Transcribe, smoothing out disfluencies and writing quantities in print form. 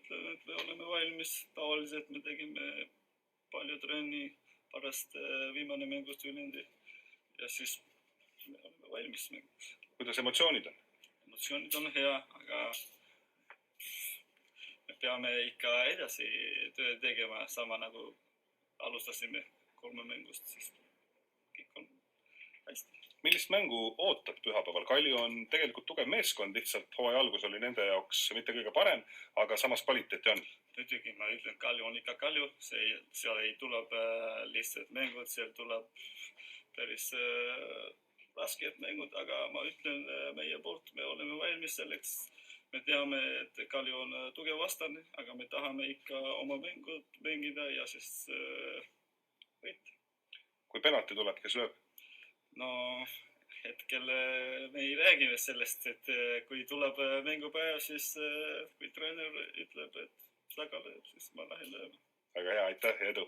ütlen, et me oleme valmis. Tavaliselt me tegime palju trenni pärast viimane mängust ülendi ja siis me oleme valmis mänguks. Kuidas emotsioonid on? Emotsioonid on hea, aga me peame ikka edasi töö tegema sama nagu alustasime 3 mängust, siis kõik on hästi. Millist mängu ootab pühapäeval? Kalju on tegelikult tugev meeskond, lihtsalt hooaja algus oli nende jaoks mitte kõige parem, aga samas kvaliteeti on. Muidugi ma ütlen, Kalju on ikka Kalju, seal ei tuleb lihtsalt mängud, seal tuleb päris rasked mängud, aga ma ütlen meie poolt, me oleme valmis selleks. Me teame, et Kalju on tugev vastane, aga me tahame ikka oma mängud mängida ja siis võita. Kui penalti tuleb, kes lööb? No hetkel me ei räägime sellest, et kui tuleb mängupäev, siis kui treener ütleb, et taga lööb, siis ma lähen lööma. Väga hea, aitäh ja edu!